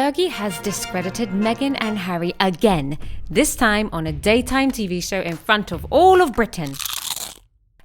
Fergie has discredited Meghan and Harry again, this time on a daytime TV show in front of all of Britain.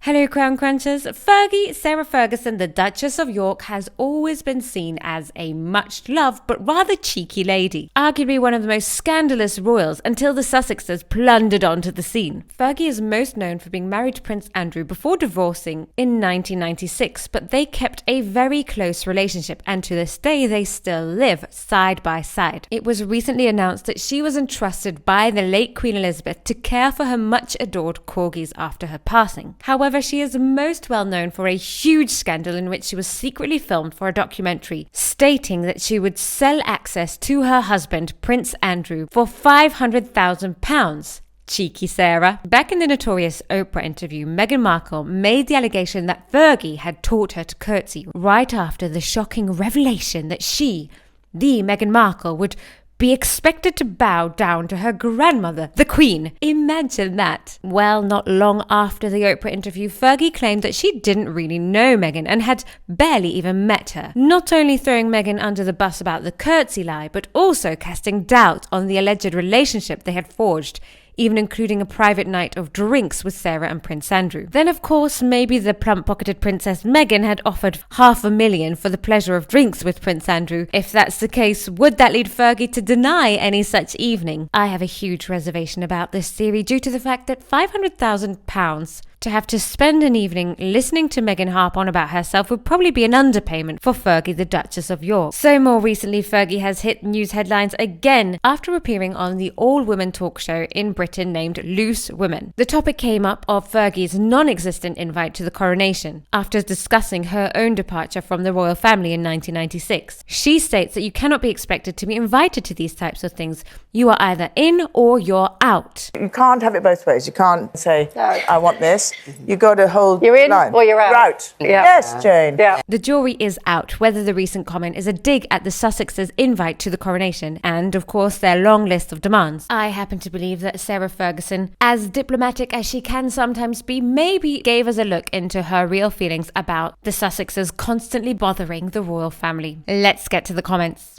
Hello Crown Crunchers. Fergie Sarah Ferguson, the Duchess of York, has always been seen as a much-loved but rather cheeky lady, arguably one of the most scandalous royals until the Sussexes plundered onto the scene. Fergie is most known for being married to Prince Andrew before divorcing in 1996, but they kept a very close relationship and to this day they still live side by side. It was recently announced that she was entrusted by the late Queen Elizabeth to care for her much-adored corgis after her passing. However, she is most well known for a huge scandal in which she was secretly filmed for a documentary, stating that she would sell access to her husband, Prince Andrew, for £500,000. Cheeky Sarah. Back in the notorious Oprah interview, Meghan Markle made the allegation that Fergie had taught her to curtsy right after the shocking revelation that she, the Meghan Markle, would be expected to bow down to her grandmother, the Queen. Imagine that. Well, not long after the Oprah interview, Fergie claimed that she didn't really know Meghan and had barely even met her, not only throwing Meghan under the bus about the curtsy lie, but also casting doubt on the alleged relationship they had forged, even including a private night of drinks with Sarah and Prince Andrew. Then, of course, maybe the plump-pocketed Princess Meghan had offered $500,000 for the pleasure of drinks with Prince Andrew. If that's the case, would that lead Fergie to deny any such evening? I have a huge reservation about this theory due to the fact that £500,000 to have to spend an evening listening to Meghan harp on about herself would probably be an underpayment for Fergie, the Duchess of York. So more recently, Fergie has hit news headlines again after appearing on the all-women talk show in Britain named Loose Women. The topic came up of Fergie's non-existent invite to the coronation after discussing her own departure from the royal family in 1996. She states that you cannot be expected to be invited to these types of things. You are either in or you're out. You can't have it both ways. You can't say, I want this. You got to hold You're in line. or you're out. You're out. Yeah. Yes, Jane. Yeah. The jury is out whether the recent comment is a dig at the Sussexes' invite to the coronation and, of course, their long list of demands. I happen to believe that Sarah Ferguson, as diplomatic as she can sometimes be, maybe gave us a look into her real feelings about the Sussexes constantly bothering the royal family. Let's get to the comments.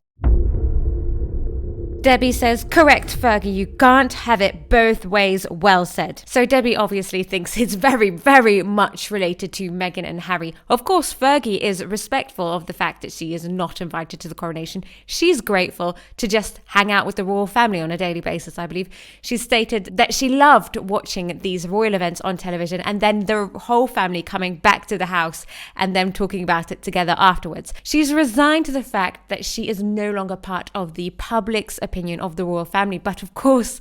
Debbie says, correct, Fergie, you can't have it both ways, well said. So Debbie obviously thinks it's very, very much related to Meghan and Harry. Of course, Fergie is respectful of the fact that she is not invited to the coronation. She's grateful to just hang out with the royal family on a daily basis, I believe. She stated that she loved watching these royal events on television and then the whole family coming back to the house and them talking about it together afterwards. She's resigned to the fact that she is no longer part of the public's opinion of the royal family, but of course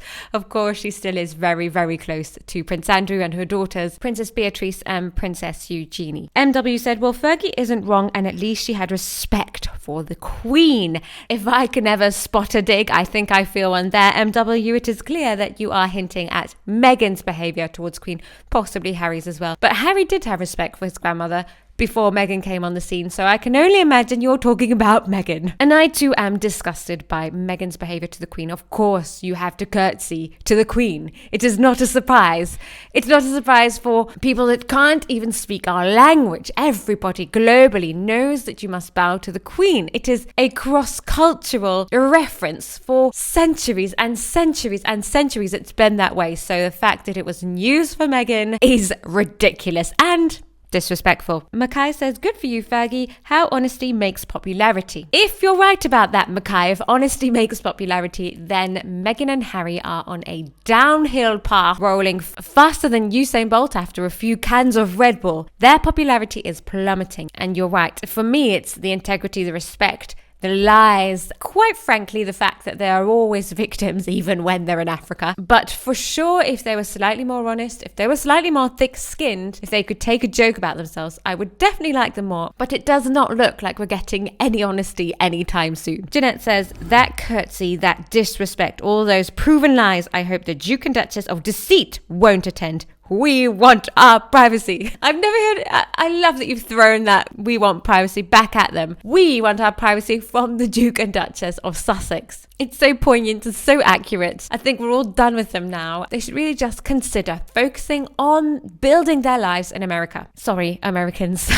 she still is very, very close to Prince Andrew and her daughters, Princess Beatrice and Princess Eugenie. MW said, well, Fergie isn't wrong and at least she had respect for the Queen. If I can ever spot a dig, I think I feel one there. MW, it is clear that you are hinting at Meghan's behaviour towards Queen, possibly Harry's as well. But Harry did have respect for his grandmother before Meghan came on the scene, so I can only imagine you're talking about Meghan. And I too am disgusted by Meghan's behaviour to the Queen. Of course, you have to curtsy to the Queen. It is not a surprise. It's not a surprise for people that can't even speak our language. Everybody globally knows that you must bow to the Queen. It is a cross-cultural reference for centuries and centuries and centuries. It's been that way. So the fact that it was news for Meghan is ridiculous and disrespectful. Mackay says, good for you, Fergie. How honesty makes popularity. If you're right about that, Mackay, if honesty makes popularity, then Meghan and Harry are on a downhill path, rolling faster than Usain Bolt after a few cans of Red Bull. Their popularity is plummeting. And you're right. For me, it's the integrity, the respect, the lies, quite frankly, the fact that they are always victims even when they're in Africa. But for sure, if they were slightly more honest, if they were slightly more thick-skinned, if they could take a joke about themselves, I would definitely like them more. But it does not look like we're getting any honesty anytime soon. Jeanette says, that curtsy, that disrespect, all those proven lies, I hope the Duke and Duchess of Deceit won't attend. We want our privacy. I've never heard, I love that you've thrown that we want privacy back at them. We want our privacy from the Duke and Duchess of Sussex. It's so poignant and so accurate. I think we're all done with them now. They should really just consider focusing on building their lives in America. Sorry, Americans.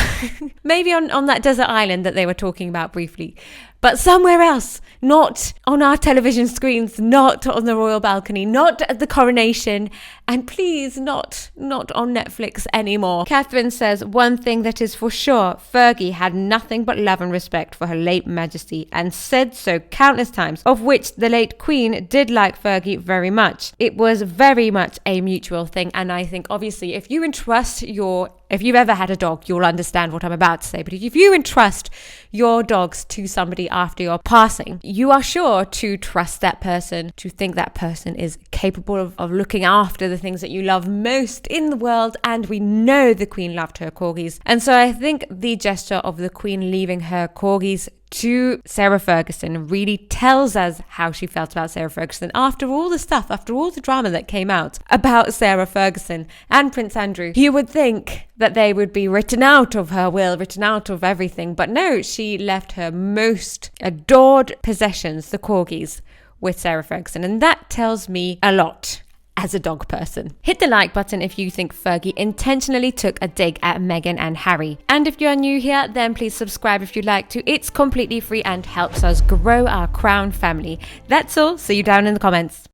Maybe on that desert island that they were talking about briefly. but somewhere else, not on our television screens, not on the royal balcony, not at the coronation, and please not on Netflix anymore. Catherine says, one thing that is for sure, Fergie had nothing but love and respect for her late majesty and said so countless times, of which the late Queen did like Fergie very much. It was very much a mutual thing, and I think obviously if you've ever had a dog, you'll understand what I'm about to say, but if you entrust your dogs to somebody after your passing, you are sure to trust that person, to think that person is capable of looking after the things that you love most in the world, and we know the Queen loved her corgis. And so I think the gesture of the Queen leaving her corgis to Sarah Ferguson really tells us how she felt about Sarah Ferguson after all the drama that came out about Sarah Ferguson and Prince Andrew. You would think that they would be written out of her will, written out of everything, but no, she left her most adored possessions, the corgis, with Sarah Ferguson, and that tells me a lot as a dog person. Hit the like button if you think Fergie intentionally took a dig at Meghan and Harry. And if you're new here, then please subscribe if you'd like to. It's completely free and helps us grow our Crown family. That's all. See you down in the comments.